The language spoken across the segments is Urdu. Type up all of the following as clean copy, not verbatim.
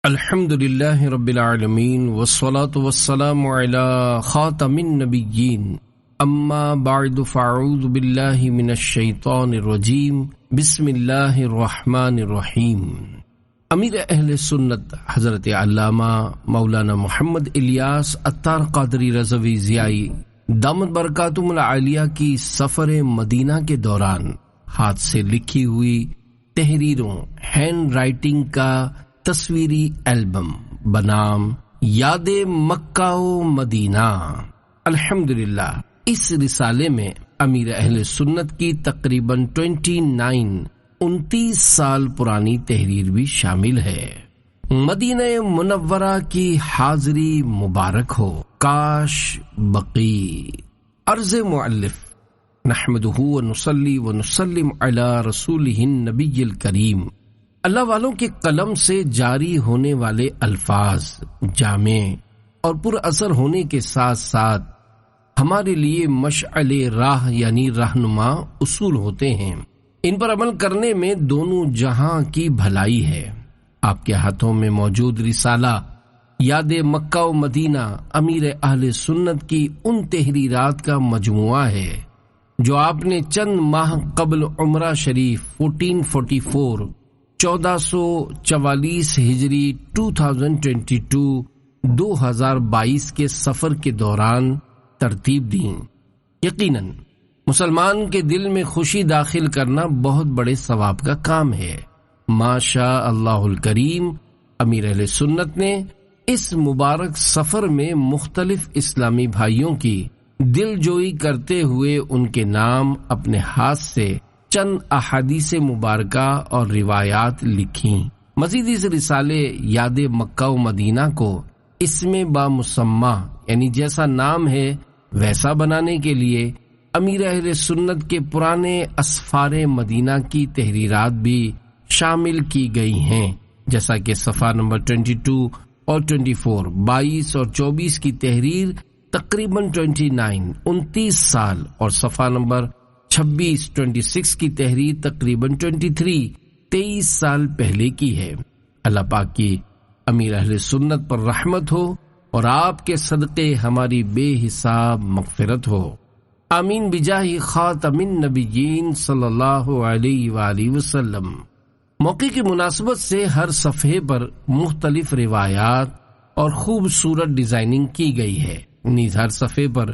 الحمد للہ رب العالمین والصلاة والسلام علی خاتم النبیین اما بعد فاعوذ باللہ من الشیطان الرجیم بسم اللہ الرحمن الرحیم۔ امیر اہل سنت حضرت علامہ مولانا محمد الیاس عطار قادری رضوی ضیائی دامت برکاتہم العالیہ کی سفر مدینہ کے دوران ہاتھ سے لکھی ہوئی تحریروں ہینڈ رائٹنگ کا تصویری البم بنام یاد مکہ و مدینہ۔ الحمدللہ اس رسالے میں امیر اہل سنت کی تقریباً 29 سال پرانی تحریر بھی شامل ہے۔ مدینہ منورہ کی حاضری مبارک ہو، کاش بقی۔ عرض مؤلف نحمدہ ونصلی ونسلم علی رسولہ النبی الکریم۔ اللہ والوں کے قلم سے جاری ہونے والے الفاظ جامع اور پر اثر ہونے کے ساتھ ساتھ ہمارے لیے مشعل راہ یعنی رہنما اصول ہوتے ہیں۔ ان پر عمل کرنے میں دونوں جہاں کی بھلائی ہے۔ آپ کے ہاتھوں میں موجود رسالہ یاد مکہ و مدینہ امیر اہل سنت کی ان تحریرات کا مجموعہ ہے جو آپ نے چند ماہ قبل عمرہ شریف 1444 1444 ہجری 2022 کے سفر کے دوران ترتیب دیں۔ یقیناً مسلمان کے دل میں خوشی داخل کرنا بہت بڑے ثواب کا کام ہے۔ ماشاء اللہ الکریم امیر اہل سنت نے اس مبارک سفر میں مختلف اسلامی بھائیوں کی دل جوئی کرتے ہوئے ان کے نام اپنے ہاتھ سے چند احادیث مبارکہ اور روایات لکھیں۔ مزید اس رسالے یاد مکہ و مدینہ کو اسم بامسمہ یعنی جیسا نام ہے ویسا بنانے کے لیے امیر اہل سنت کے پرانے اسفار مدینہ کی تحریرات بھی شامل کی گئی ہیں، جیسا کہ صفحہ نمبر 22 اور 24 22 اور 24 کی تحریر تقریباً 29 سال اور صفحہ نمبر 26 کی تحریر تقریباً 23 سال پہلے کی ہے۔ اللہ پاک کی امیر اہل سنت پر رحمت ہو اور آپ کے صدقے ہماری بے حساب مغفرت ہو، آمین بجاہ خاتم النبیین صلی اللہ علیہ وآلہ وسلم۔ موقع کی مناسبت سے ہر صفحے پر مختلف روایات اور خوبصورت ڈیزائننگ کی گئی ہے۔ نیز ہر صفحے پر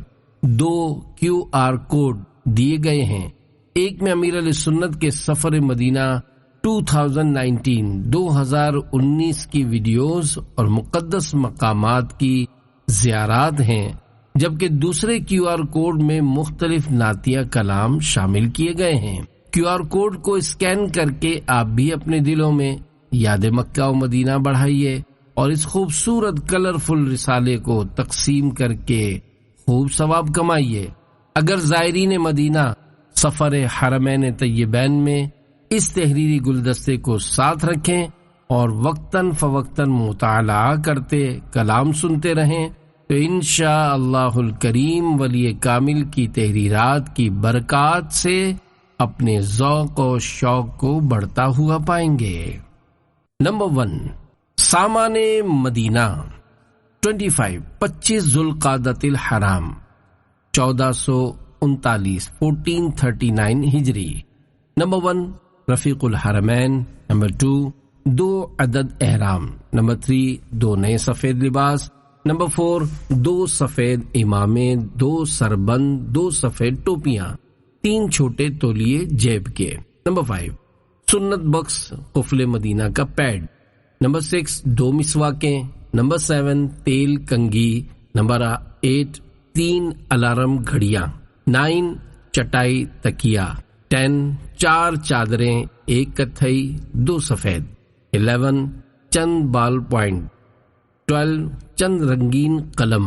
2 QR کوڈ دیے گئے ہیں۔ ایک میں امیر علیہ سنت کے سفر مدینہ 2019 کی ویڈیوز اور مقدس مقامات کی زیارات ہیں، جبکہ دوسرے QR کوڈ میں مختلف نعتیہ کلام شامل کیے گئے ہیں۔ QR کوڈ کو اسکین کر کے آپ بھی اپنے دلوں میں یاد مکہ و مدینہ بڑھائیے اور اس خوبصورت کلرفل رسالے کو تقسیم کر کے خوب ثواب کمائیے۔ اگر زائرین مدینہ سفر حرمین طیبین میں اس تحریری گلدستے کو ساتھ رکھیں اور وقتاً فوقتاً مطالعہ کرتے کلام سنتے رہیں تو انشاء اللہ الکریم ولی کامل کی تحریرات کی برکات سے اپنے ذوق و شوق کو بڑھتا ہوا پائیں گے۔ نمبر 1 سامان مدینہ 25 ذوالقعدۃ الحرام 1439 1439 ہجری۔ نمبر 1 رفیق الحرمین۔ نمبر 2 2 عدد احرام۔ نمبر 3 2 نئے سفید لباس۔ نمبر 4 2 سفید امامے، 2 سربند، 2 سفید ٹوپیاں، 3 چھوٹے تولیے جیب کے۔ نمبر 5 سنت بخش قفل مدینہ کا پیڈ۔ نمبر 6 2 مسواکیں۔ نمبر 7 تیل کنگھی۔ نمبر 8 3 الارم گھڑیاں۔ 9 چٹائی تکیا۔ 10 4 چادریں، 1 کتھئی 2 سفید۔ 11 چند بال پوائنٹ۔ 12 چند رنگین قلم۔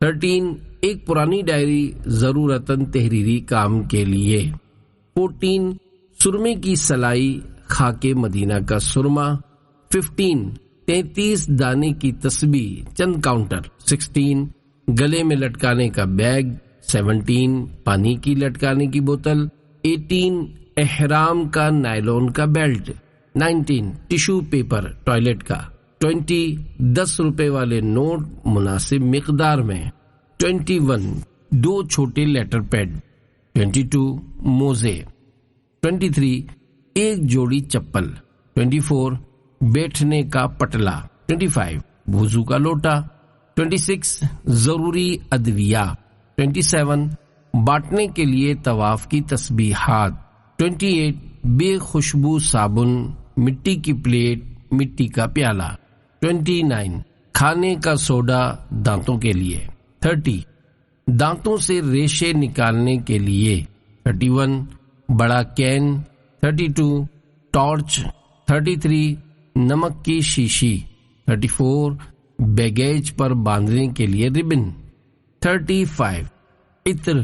13 ایک پرانی ڈائری ضرورتاً تحریری کام کے لیے۔ 14 سرمے کی سلائی خاک مدینہ کا سرما۔ 15 33 دانے کی تسبیح چند کاؤنٹر۔ 16 گلے میں لٹکانے کا بیگ۔ 17 پانی کی لٹکانے کی بوتل۔ 18 احرام کا نائلون کا بیلٹ۔ 19 ٹشو پیپر ٹوائلٹ کا۔ 20 10 روپے والے نوٹ مناسب مقدار میں. 21 2 چھوٹے لیٹر پیڈ. 22 موزے. 23 ایک جوڑی چپل. 24 بیٹھنے کا پٹلا. 25 وضو کا لوٹا. 26 ضروری ادویہ. 27 بانٹنے کے لیے طواف کی تسبیحات. 28 بے خوشبو صابن، مٹی کی پلیٹ، مٹی کا پیالہ. 29 کھانے کا سوڈا دانتوں کے لیے. 30 دانتوں سے ریشے نکالنے کے لیے. 31 بڑا کین. 32 ٹارچ. 33 نمک کی شیشی. 34 بیگیج پر باندھنے کے لیے ربن. 35 عطر.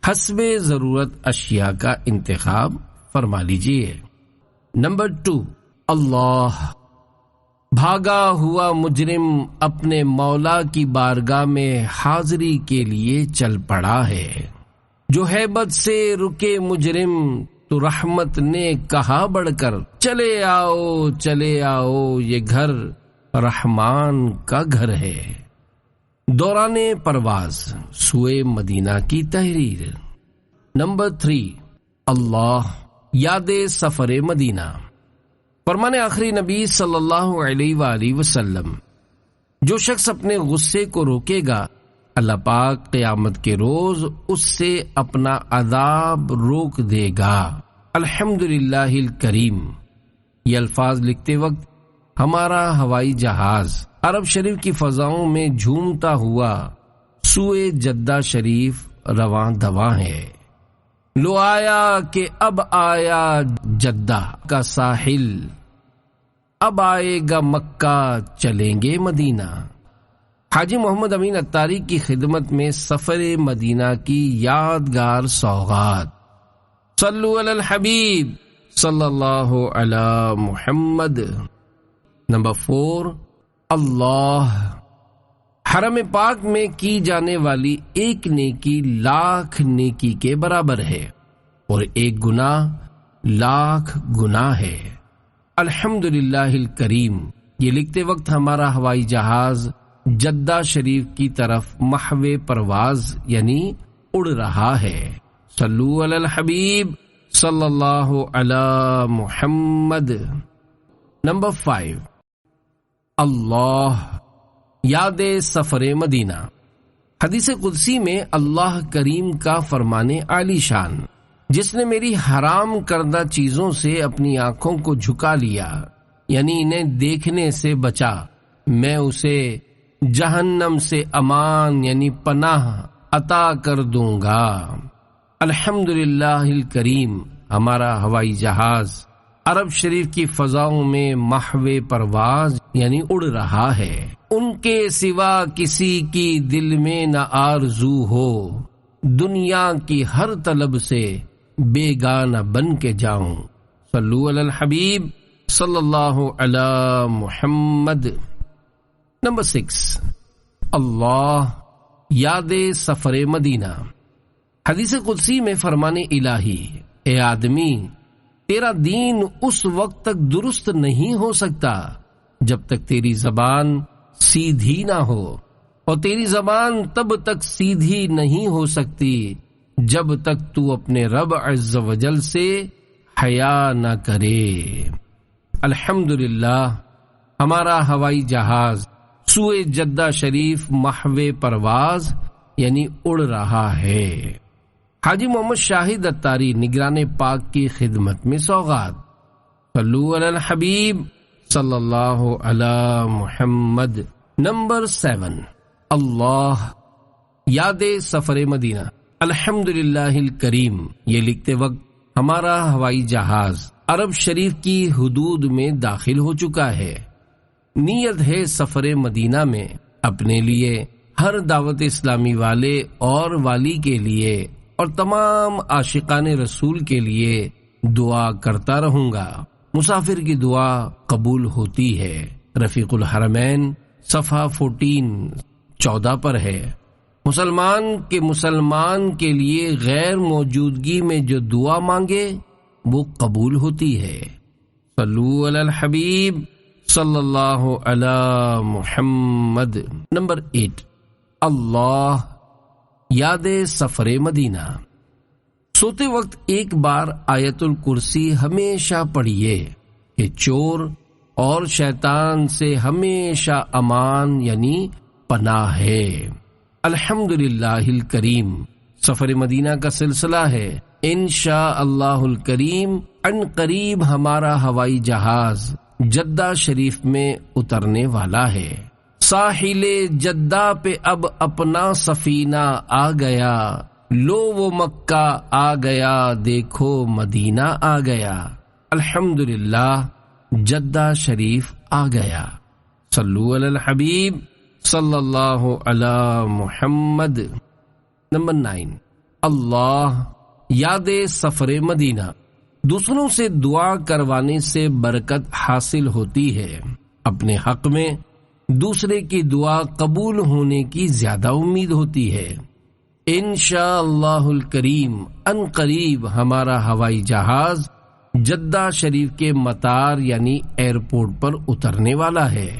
حسب ضرورت اشیاء کا انتخاب فرما لیجیے. نمبر 2 اللہ. بھاگا ہوا مجرم اپنے مولا کی بارگاہ میں حاضری کے لیے چل پڑا ہے. جو ہیبت سے رکے مجرم تو رحمت نے کہا بڑھ کر، چلے آؤ چلے آؤ یہ گھر رحمان کا گھر ہے. دوران پرواز سوئے مدینہ کی تحریر. نمبر 3 اللہ. یاد سفر مدینہ. فرمان آخری نبی صلی اللہ علیہ وآلہ وسلم، جو شخص اپنے غصے کو روکے گا اللہ پاک قیامت کے روز اس سے اپنا عذاب روک دے گا. الحمدللہ الکریم. یہ الفاظ لکھتے وقت ہمارا ہوائی جہاز عرب شریف کی فضاؤں میں جھومتا ہوا سوئے جدہ شریف رواں دواں ہے. لو آیا کہ اب آیا جدہ کا ساحل، اب آئے گا مکہ چلیں گے مدینہ. حاجی محمد امین اتاری کی خدمت میں سفر مدینہ کی یادگار سوغات. صلو علی الحبیب صلی اللہ علی محمد. نمبر 4 اللہ. حرم پاک میں کی جانے والی ایک نیکی لاکھ نیکی کے برابر ہے اور ایک گناہ لاکھ گناہ ہے. الحمدللہ الکریم. یہ لکھتے وقت ہمارا ہوائی جہاز جدہ شریف کی طرف محو پرواز یعنی اڑ رہا ہے. صلو علی الحبیب صلی اللہ علی محمد. نمبر 5 اللہ. یاد سفر مدینہ. حدیث قدسی میں اللہ کریم کا فرمان عالی شان، جس نے میری حرام کردہ چیزوں سے اپنی آنکھوں کو جھکا لیا یعنی انہیں دیکھنے سے بچا، میں اسے جہنم سے امان یعنی پناہ عطا کر دوں گا. الحمدللہ الکریم. ہمارا ہوائی جہاز عرب شریف کی فضاؤں میں محو پرواز یعنی اڑ رہا ہے. ان کے سوا کسی کی دل میں نہ آرزو ہو، دنیا کی ہر طلب سے بیگانہ بن کے جاؤں. صلو علی الحبیب صلی اللہ علی محمد. نمبر 6 اللہ. یاد سفر مدینہ. حدیث قدسی میں فرمان الہی، اے آدمی تیرا دین اس وقت تک درست نہیں ہو سکتا جب تک تیری زبان سیدھی نہ ہو، اور تیری زبان تب تک سیدھی نہیں ہو سکتی جب تک تو اپنے رب عز و جل سے حیا نہ کرے. الحمدللہ. ہمارا ہوائی جہاز سوئے جدہ شریف محو پرواز یعنی اڑ رہا ہے. حاجی محمد شاہد اتاری نگران پاک کی خدمت میں سوغات. صلو علی الحبیب صلی اللہ علی محمد. نمبر 7 اللہ. یاد سفر مدینہ. الحمدللہ الکریم. یہ لکھتے وقت ہمارا ہوائی جہاز عرب شریف کی حدود میں داخل ہو چکا ہے. نیت ہے سفر مدینہ میں اپنے لیے، ہر دعوت اسلامی والے اور والی کے لیے اور تمام عاشقان رسول کے لیے دعا کرتا رہوں گا. مسافر کی دعا قبول ہوتی ہے. رفیق الحرمین صفحہ 14 پر ہے. مسلمان کے لیے غیر موجودگی میں جو دعا مانگے وہ قبول ہوتی ہے. صلو علی الحبیب صلی اللہ علی محمد۔ نمبر 8، اللہ یاد سفر مدینہ۔ سوتے وقت ایک بار آیت الکرسی ہمیشہ پڑھیے کہ چور اور شیطان سے ہمیشہ امان یعنی پناہ ہے۔ الحمدللہ الکریم سفر مدینہ کا سلسلہ ہے۔ انشاء اللہ الکریم ان قریب ہمارا ہوائی جہاز جدہ شریف میں اترنے والا ہے۔ ساحل جدہ پہ اب اپنا سفینہ آ گیا، لو وہ مکہ آ گیا، دیکھو مدینہ آ گیا۔ الحمدللہ جدہ شریف آ گیا۔ صلو علی الحبیب صلی اللہ علی محمد۔ نمبر 9، اللہ یاد سفر مدینہ۔ دوسروں سے دعا کروانے سے برکت حاصل ہوتی ہے، اپنے حق میں دوسرے کی دعا قبول ہونے کی زیادہ امید ہوتی ہے۔ انشاء اللہ الکریم ان قریب ہمارا ہوائی جہاز جدہ شریف کے مطار یعنی ایئرپورٹ پر اترنے والا ہے۔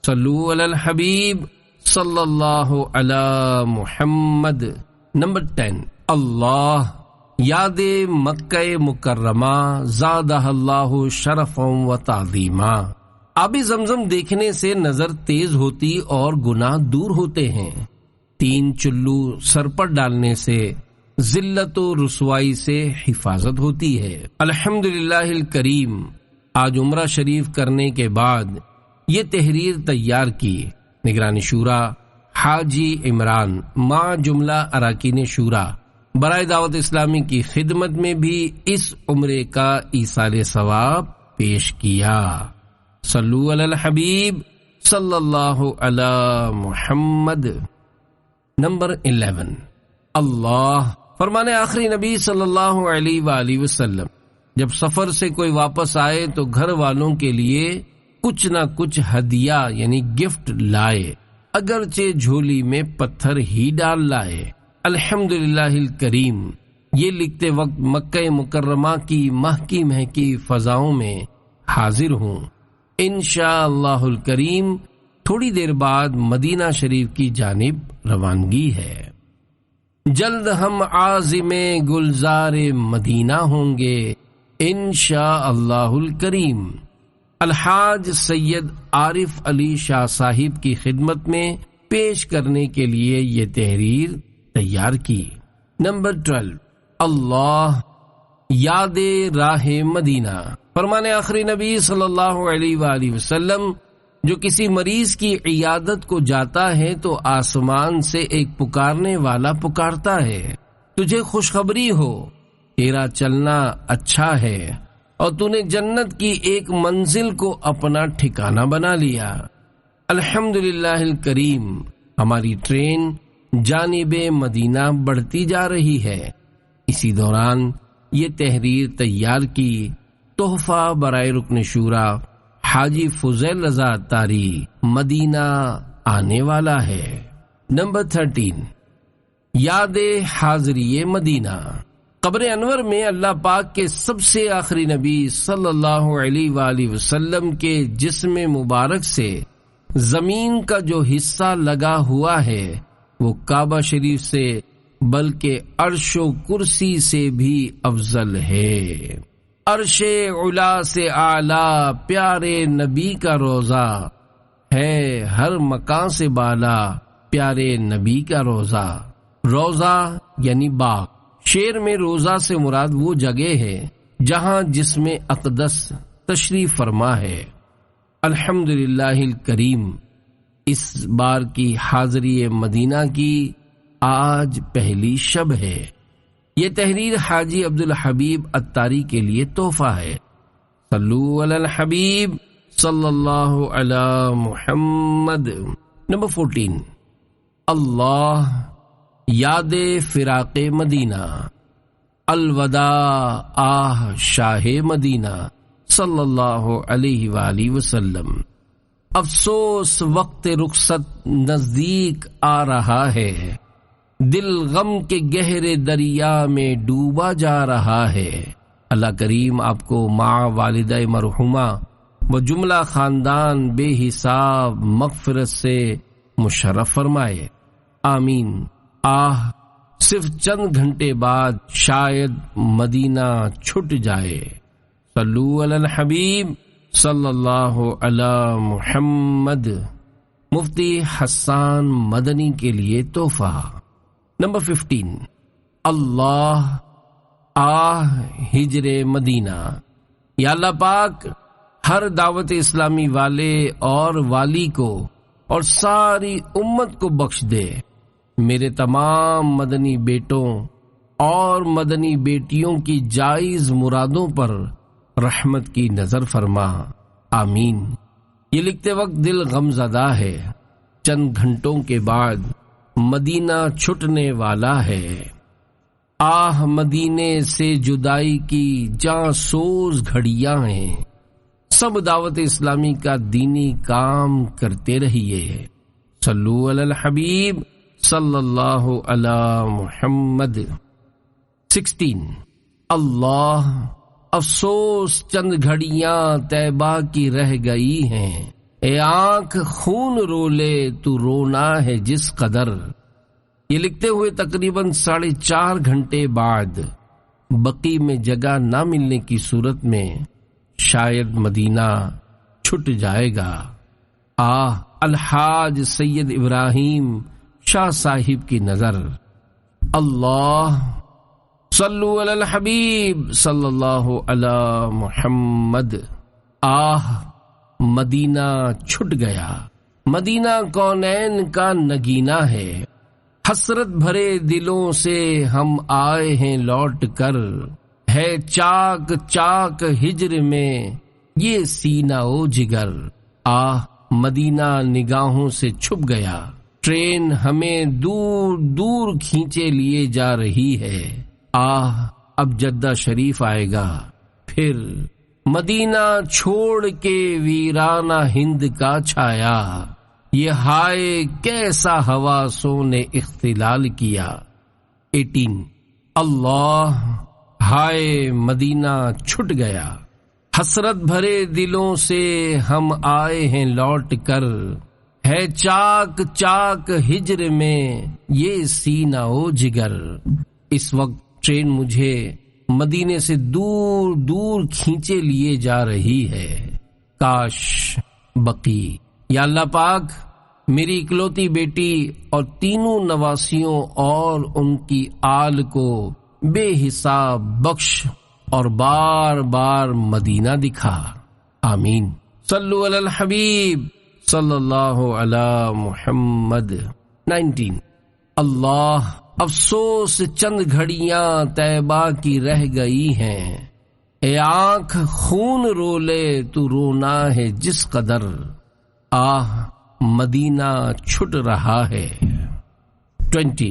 صلو علی الحبیب صلی اللہ علی محمد۔ نمبر 10، اللہ یاد مکہ مکرمہ زادہ اللہ شرفا و تعظیما۔ آب زمزم دیکھنے سے نظر تیز ہوتی اور گناہ دور ہوتے ہیں۔ 3 چلو سر پر ڈالنے سے ذلت و رسوائی سے حفاظت ہوتی ہے۔ الحمدللہ الکریم آج عمرہ شریف کرنے کے بعد یہ تحریر تیار کی۔ نگران شورا حاجی عمران مع جملہ اراکین شورا برائے دعوت اسلامی کی خدمت میں بھی اس عمرے کا ایصال ثواب پیش کیا۔ صلو علی الحبیب صلی اللہ علی محمد۔ نمبر 11، اللہ فرمانے آخری نبی صلی اللہ علیہ وآلہ وسلم جب سفر سے کوئی واپس آئے تو گھر والوں کے لیے کچھ نہ کچھ ہدیہ یعنی گفٹ لائے، اگرچہ جھولی میں پتھر ہی ڈال لائے۔ الحمدللہ الکریم یہ لکھتے وقت مکہ مکرمہ کی مہکی مہکی فضاؤں میں حاضر ہوں۔ انشاء اللہ الکریم تھوڑی دیر بعد مدینہ شریف کی جانب روانگی ہے۔ جلد ہم عازم گلزار مدینہ ہوں گے انشاء اللہ الکریم۔ الحاج سید عارف علی شاہ صاحب کی خدمت میں پیش کرنے کے لیے یہ تحریر تیار کی۔ نمبر 12، اللہ یاد راہ مدینہ۔ فرمانے آخری نبی صلی اللہ علیہ وآلہ وسلم جو کسی مریض کی عیادت کو جاتا ہے تو آسمان سے ایک پکارنے والا پکارتا ہے، تجھے خوشخبری ہو، تیرا چلنا اچھا ہے اور تو نے جنت کی ایک منزل کو اپنا ٹھکانہ بنا لیا۔ الحمدللہ الکریم ہماری ٹرین جانب مدینہ بڑھتی جا رہی ہے۔ اسی دوران یہ تحریر تیار کی۔ تحفہ برائے رکن شورا حاجی فضیل رضا اتاری مدینہ آنے والا ہے۔ نمبر 13، یاد حاضری مدینہ۔ قبر انور میں اللہ پاک کے سب سے آخری نبی صلی اللہ علیہ وآلہ وسلم کے جسم مبارک سے زمین کا جو حصہ لگا ہوا ہے وہ کعبہ شریف سے بلکہ عرش و کرسی سے بھی افضل ہے۔ عرش علا سے اعلیٰ پیارے نبی کا روضہ ہے، ہر مکان سے بالا پیارے نبی کا روضہ۔ روضہ یعنی باغ، شعر میں روضہ سے مراد وہ جگہ ہے جہاں جسم اقدس تشریف فرما ہے۔ الحمدللہ الکریم اس بار کی حاضری مدینہ کی آج پہلی شب ہے۔ یہ تحریر حاجی عبدالحبیب اتاری کے لیے تحفہ ہے۔ صلو علی الحبیب صلی اللہ علی محمد۔ نمبر 14، اللہ یاد فراق مدینہ۔ الوداع آہ شاہ مدینہ صلی اللہ علیہ وآلہ وسلم۔ افسوس وقت رخصت نزدیک آ رہا ہے، دل غم کے گہرے دریا میں ڈوبا جا رہا ہے۔ اللہ کریم آپ کو مع والدہ مرحومہ وہ جملہ خاندان بے حساب مغفرت سے مشرف فرمائے، آمین۔ صرف چند گھنٹے بعد شاید مدینہ چھٹ جائے۔ صلو علی الحبیب صلی اللہ علی محمد۔ مفتی حسان مدنی کے لیے تحفہ۔ نمبر 15، اللہ ہجر مدینہ۔ یا اللہ پاک ہر دعوت اسلامی والے اور والی کو اور ساری امت کو بخش دے۔ میرے تمام مدنی بیٹوں اور مدنی بیٹیوں کی جائز مرادوں پر رحمت کی نظر فرما، آمین۔ یہ لکھتے وقت دل غمزدہ ہے، چند گھنٹوں کے بعد مدینہ چھٹنے والا ہے۔ مدینے سے جدائی کی جاں سوز گھڑیاں ہیں، سب دعوت اسلامی کا دینی کام کرتے رہیے۔ صلو علی الحبیب صلی اللہ علی محمد۔ 16، اللہ افسوس چند گھڑیاں طیبہ کی رہ گئی ہیں، اے آنکھ خون رو لے تو رونا ہے جس قدر۔ یہ لکھتے ہوئے تقریباً 4.5 گھنٹے بعد بقی میں جگہ نہ ملنے کی صورت میں شاید مدینہ چھٹ جائے گا۔ الحاج سید ابراہیم شاہ صاحب کی نظر۔ اللہ صلو علی الحبیب صلی اللہ علی محمد۔ مدینہ چھٹ گیا۔ مدینہ کونین کا نگینہ ہے، حسرت بھرے دلوں سے ہم آئے ہیں لوٹ کر، ہے چاک چاک ہجر میں یہ سینہ و جگر۔ مدینہ نگاہوں سے چھپ گیا، ٹرین ہمیں دور دور کھینچے لیے جا رہی ہے۔ اب جدہ شریف آئے گا، پھر مدینہ چھوڑ کے ویرانہ ہند کا چھایا، یہ ہائے کیسا حواسوں نے اختلال کیا۔ 18، اللہ ہائے مدینہ چھٹ گیا، حسرت بھرے دلوں سے ہم آئے ہیں لوٹ کر، ہے چاک چاک ہجر میں یہ سینہ و جگر۔ اس وقت ٹرین مجھے مدینے سے دور دور کھینچے لیے جا رہی ہے، کاش بقی۔ یا اللہ پاک میری اکلوتی بیٹی اور تینوں نواسیوں اور ان کی آل کو بے حساب بخش اور بار بار مدینہ دکھا، آمین۔ صلو علی الحبیب صلی اللہ علی محمد۔ 19، اللہ افسوس چند گھڑیاں طیبہ کی رہ گئی ہیں، اے آنکھ خون رو لے تو رونا ہے جس قدر۔ مدینہ چھٹ رہا ہے۔ 20،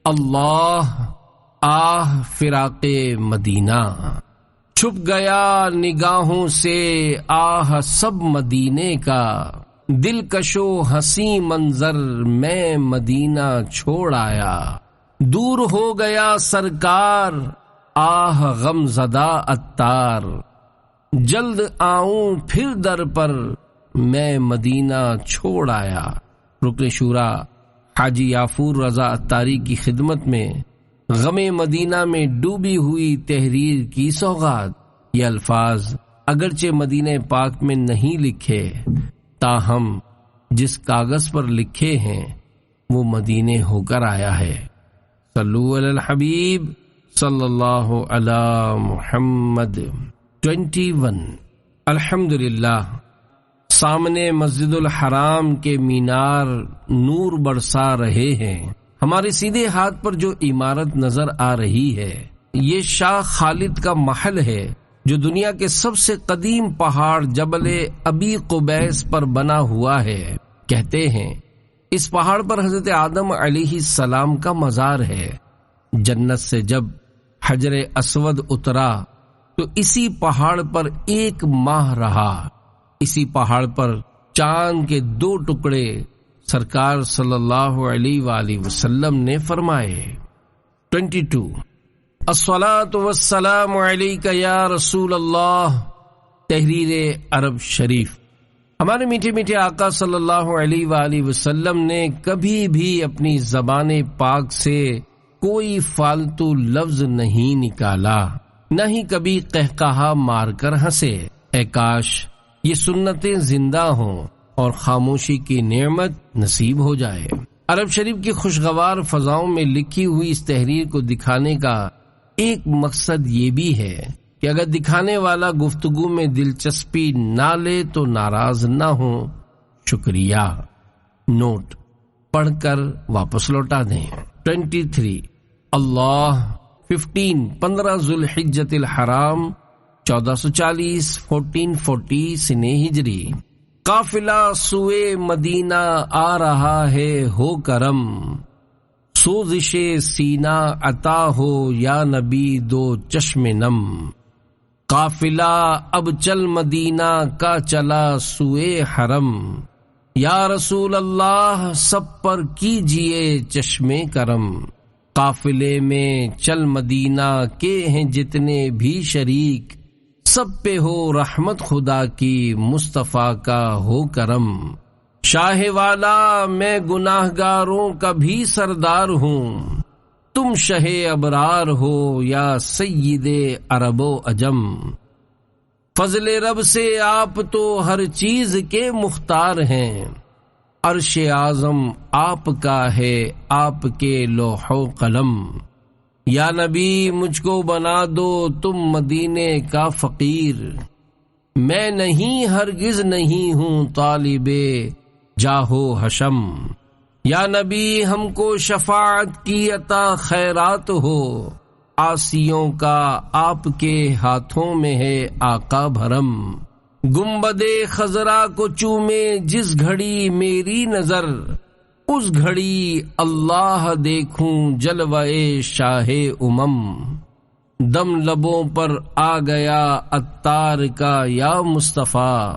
اللہ فراق مدینہ، چھپ گیا نگاہوں سے سب مدینے کا، دلکشو ہنسی منظر میں مدینہ چھوڑ آیا، دور ہو گیا سرکار غم زدہ عطار، جلد آؤں پھر در پر میں مدینہ چھوڑ آیا۔ رکن شورا حاجی یافور رضا عطاری کی خدمت میں غم مدینہ میں ڈوبی ہوئی تحریر کی سوغات۔ یہ الفاظ اگرچہ مدینہ پاک میں نہیں لکھے، تاہم جس کاغذ پر لکھے ہیں وہ مدینے ہو کر آیا ہے۔ صلو علی الحبیب صلی اللہ علی محمد۔ 21، الحمدللہ سامنے مسجد الحرام کے مینار نور برسا رہے ہیں۔ ہمارے سیدھے ہاتھ پر جو عمارت نظر آ رہی ہے یہ شاہ خالد کا محل ہے جو دنیا کے سب سے قدیم پہاڑ جبل ابی قبیس پر بنا ہوا ہے۔ کہتے ہیں اس پہاڑ پر حضرت آدم علیہ السلام کا مزار ہے۔ جنت سے جب حجر اسود اترا تو اسی پہاڑ پر 1 ماہ رہا۔ اسی پہاڑ پر چاند کے 2 ٹکڑے سرکار صلی اللہ علیہ وآلہ وسلم نے فرمائے۔ 22، الصلاۃ والسلام علیک یا رسول اللہ تحریر عرب شریف۔ ہمارے میٹھے میٹھے آقا صلی اللہ علیہ وآلہ وسلم نے کبھی بھی اپنی زبان پاک سے کوئی فالتو لفظ نہیں نکالا، نہ ہی کبھی قہقہا مار کر ہنسے۔ اے کاش یہ سنتیں زندہ ہوں اور خاموشی کی نعمت نصیب ہو جائے۔ عرب شریف کی خوشگوار فضاؤں میں لکھی ہوئی اس تحریر کو دکھانے کا ایک مقصد یہ بھی ہے کہ اگر دکھانے والا گفتگو میں دلچسپی نہ لے تو ناراض نہ ہو۔ شکریہ۔ نوٹ پڑھ کر واپس لوٹا دیں۔ 23 اللہ 15 ذوالحجۃ الحرام 1440 1440 سنہ ہجری۔ قافلہ سوئے مدینہ آ رہا ہے ہو کرم، سوزش سینہ عطا ہو یا نبی دو چشم نم۔ قافلہ اب چل مدینہ کا چلا سوئے حرم، یا رسول اللہ سب پر کیجئے چشم کرم۔ قافلے میں چل مدینہ کے ہیں جتنے بھی شریک، سب پہ ہو رحمت خدا کی مصطفیٰ کا ہو کرم۔ شاہ والا میں گناہ گاروں کا بھی سردار ہوں، تم شہ ابرار ہو یا سید عرب و عجم۔ فضل رب سے آپ تو ہر چیز کے مختار ہیں، عرش اعظم آپ کا ہے آپ کے لوح و قلم۔ یا نبی مجھ کو بنا دو تم مدینے کا فقیر، میں نہیں ہرگز نہیں ہوں طالب جاہ و حشم۔ یا نبی ہم کو شفاعت کی عطا خیرات ہو، عاصیوں کا آپ کے ہاتھوں میں ہے آقا بھرم۔ گنبد خضرا کو چومے جس گھڑی میری نظر، اس گھڑی اللہ دیکھوں جلوہ شاہ امم۔ دم لبوں پر آ گیا عطار کا یا مصطفیٰ،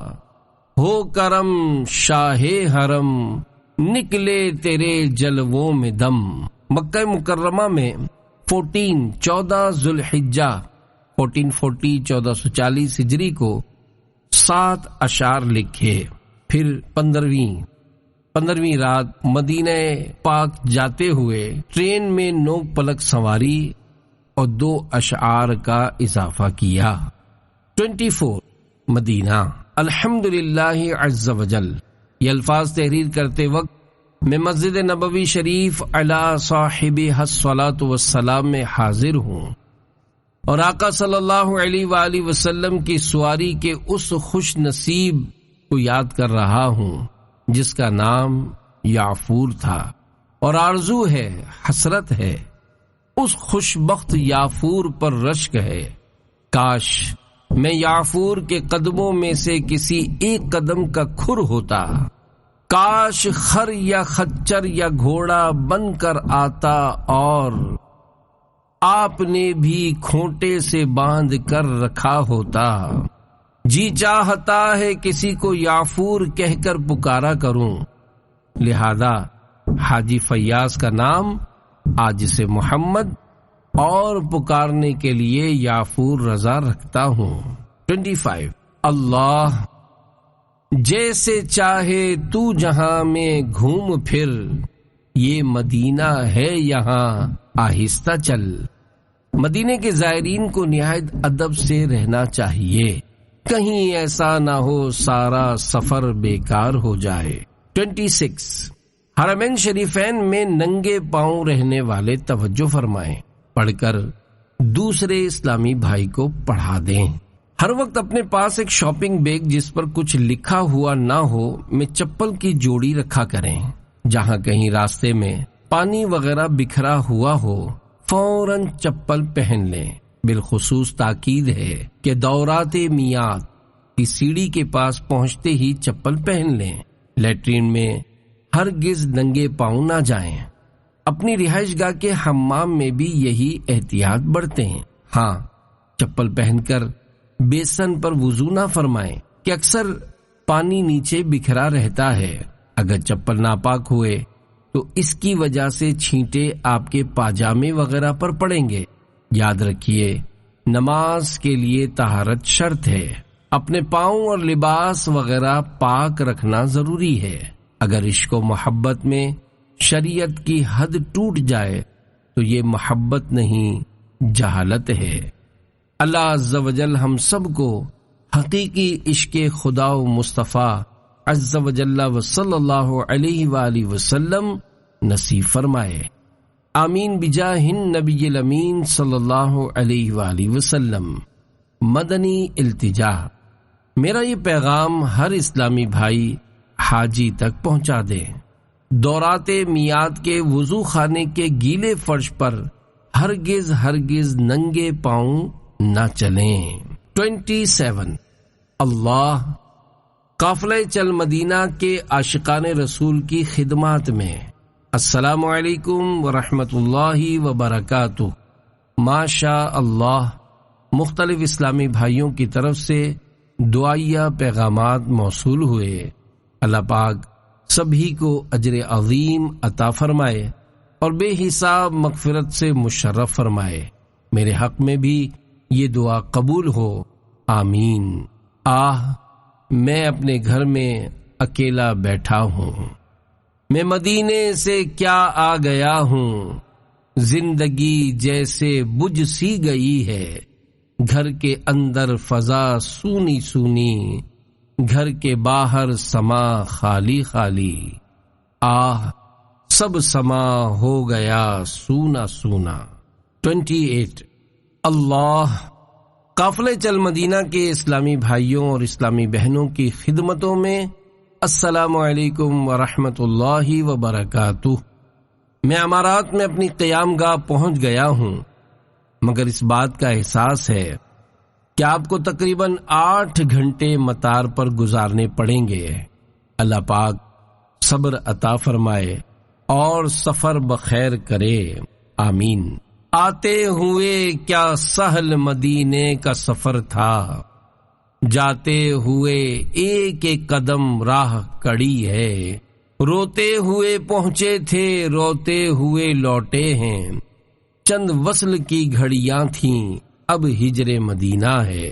ہو کرم شاہ حرم نکلے تیرے جلووں میں دم۔ مکہ مکرمہ میں 14 ذوالحجہ 1440 1440 ہجری کو 7 اشعار لکھے۔ پھر 15ویں رات مدینہ پاک جاتے ہوئے ٹرین میں نوک پلک سواری اور 2 اشعار کا اضافہ کیا۔ 24 مدینہ الحمدللہ عز وجل۔ یہ الفاظ تحریر کرتے وقت میں مسجد نبوی شریف علی صاحبہ الصلاۃ والسلام میں حاضر ہوں اور آقا صلی اللہ علیہ وآلہ وسلم کی سواری کے اس خوش نصیب کو یاد کر رہا ہوں جس کا نام یعفور تھا، اور آرزو ہے، حسرت ہے، اس خوش بخت یعفور پر رشک ہے۔ کاش میں یعفور کے قدموں میں سے کسی ایک قدم کا کھر ہوتا، کاش خر یا خچر یا گھوڑا بن کر آتا اور آپ نے بھی کھونٹے سے باندھ کر رکھا ہوتا۔ جی چاہتا ہے کسی کو یعفور کہہ کر پکارا کروں، لہذا حاجی فیاض کا نام آج سے محمد اور پکارنے کے لیے یعفور رضا رکھتا ہوں۔ 25 اللہ جیسے چاہے تو جہاں میں گھوم پھر، یہ مدینہ ہے یہاں آہستہ چل۔ مدینے کے زائرین کو نہایت ادب سے رہنا چاہیے، کہیں ایسا نہ ہو سارا سفر بیکار ہو جائے۔ 26 حرمین شریفین میں ننگے پاؤں رہنے والے توجہ فرمائیں، پڑھ کر دوسرے اسلامی بھائی کو پڑھا دیں۔ ہر وقت اپنے پاس ایک شاپنگ بیگ جس پر کچھ لکھا ہوا نہ ہو میں چپل کی جوڑی رکھا کریں۔ جہاں کہیں راستے میں پانی وغیرہ بکھرا ہوا ہو فوراً چپل پہن لیں۔ بالخصوص تاکید ہے کہ دورات میعاد کی سیڑھی کے پاس پہنچتے ہی چپل پہن لیں۔ لیٹرین میں ہرگز ننگے پاؤں نہ جائیں۔ اپنی رہائش گاہ کے حمام میں بھی یہی احتیاط برتیں۔ ہاں، چپل پہن کر بیسن پر وضو نہ فرمائیں کہ اکثر پانی نیچے بکھرا رہتا ہے۔ اگر چپل ناپاک ہوئے تو اس کی وجہ سے چھینٹے آپ کے پاجامے وغیرہ پر پڑیں گے۔ یاد رکھیے، نماز کے لیے طہارت شرط ہے۔ اپنے پاؤں اور لباس وغیرہ پاک رکھنا ضروری ہے۔ اگر عشق و محبت میں شریعت کی حد ٹوٹ جائے تو یہ محبت نہیں، جہالت ہے۔ اللہ عز و جل ہم سب کو حقیقی عشق خدا و مصطفیٰ عز و جل و صلی اللہ علیہ وآلہ وسلم نصیب فرمائے، آمین بجاہ النبی الامین صلی اللہ علیہ وآلہ وسلم۔ مدنی التجا، میرا یہ پیغام ہر اسلامی بھائی حاجی تک پہنچا دیں۔ دورات میعاد کے وضو خانے کے گیلے فرش پر ہرگز ہرگز ننگے پاؤں نہ چلیں۔ 27 اللہ قافلہ چل مدینہ کے عاشقان رسول کی خدمات میں، السلام علیکم ورحمۃ اللہ وبرکاتہ۔ ماشاء اللہ، مختلف اسلامی بھائیوں کی طرف سے دعائیہ پیغامات موصول ہوئے۔ اللہ پاک سبھی کو اجر عظیم عطا فرمائے اور بے حساب مغفرت سے مشرف فرمائے۔ میرے حق میں بھی یہ دعا قبول ہو، آمین۔ میں اپنے گھر میں اکیلا بیٹھا ہوں، میں مدینے سے کیا آ گیا ہوں، زندگی جیسے بجھ سی گئی ہے، گھر کے اندر فضا سونی سونی، گھر کے باہر سما خالی خالی، سب سما ہو گیا سونا سونا۔ 28 اللہ قافلہ چل مدینہ کے اسلامی بھائیوں اور اسلامی بہنوں کی خدمتوں میں السلام علیکم ورحمۃ اللہ وبرکاتہ۔ میں امارات میں اپنی قیام گاہ پہنچ گیا ہوں، مگر اس بات کا احساس ہے کہ آپ کو تقریباً 8 گھنٹے مطار پر گزارنے پڑیں گے۔ اللہ پاک صبر عطا فرمائے اور سفر بخیر کرے، آمین۔ آتے ہوئے کیا سہل مدینے کا سفر تھا، جاتے ہوئے ایک ایک قدم راہ کڑی ہے، روتے ہوئے پہنچے تھے روتے ہوئے لوٹے ہیں، چند وصل کی گھڑیاں تھیں اب ہجر مدینہ ہے۔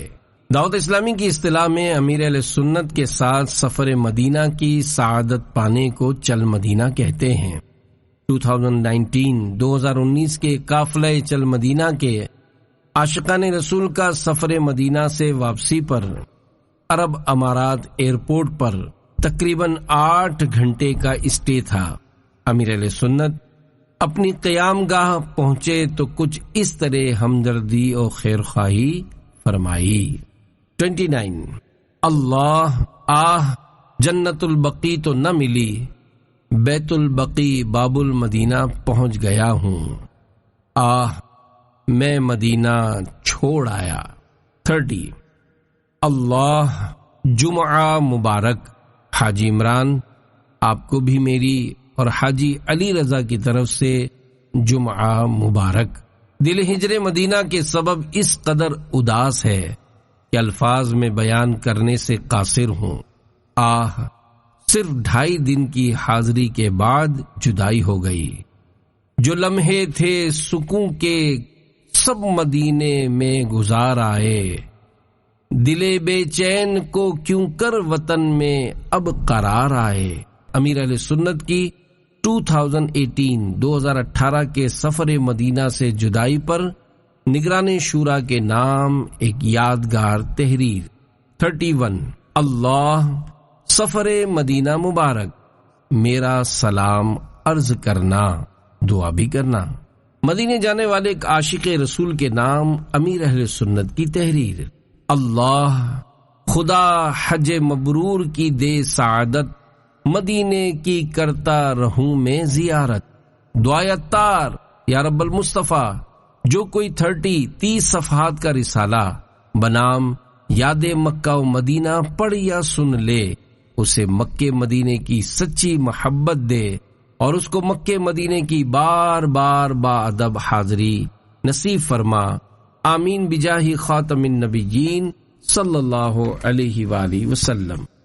دعوت اسلامی کی اصطلاح میں امیر اہل سنت کے ساتھ سفر مدینہ کی سعادت پانے کو چل مدینہ کہتے ہیں۔ 2019 کے قافلہ چل مدینہ کے عاشقان رسول کا سفر مدینہ سے واپسی پر عرب امارات ایئرپورٹ پر تقریباً 8 گھنٹے کا اسٹے تھا۔ امیر اہل سنت اپنی قیام گاہ پہنچے تو کچھ اس طرح ہمدردی اور خیر خواہی فرمائی۔ 29 اللہ جنت البقیع تو نہ ملی، بیت البقیع باب المدینہ پہنچ گیا ہوں، میں مدینہ چھوڑ آیا۔ 30 اللہ جمعہ مبارک۔ حاجی عمران، آپ کو بھی میری اور حاجی علی رضا کی طرف سے جمعہ مبارک۔ دل ہجر مدینہ کے سبب اس قدر اداس ہے کہ الفاظ میں بیان کرنے سے قاصر ہوں۔ صرف 2.5 دن کی حاضری کے بعد جدائی ہو گئی۔ جو لمحے تھے سکون کے سب مدینے میں گزار آئے، دل بے چین کو کیوں کر وطن میں اب قرار آئے۔ امیر اہل سنت کی 2018 کے سفر مدینہ سے جدائی پر نگران شورا کے نام ایک یادگار تحریر۔ 31 اللہ سفر مدینہ مبارک، میرا سلام عرض کرنا، دعا بھی کرنا۔ مدینے جانے والے ایک عاشق رسول کے نام امیر اہل سنت کی تحریر۔ اللہ خدا حج مبرور کی دے سعادت، مدینے کی کرتا رہوں میں زیارت۔ دعائے عطار یا رب المصطفیٰ، جو کوئی 30 صفحات کا رسالہ بنام یاد مکہ و مدینہ پڑھ یا سن لے، اسے مکے مدینے کی سچی محبت دے اور اس کو مکے مدینے کی بار بار با ادب حاضری نصیب فرما، آمین بجاہ خاتم النبیین صلی اللہ علیہ وآلہ وسلم۔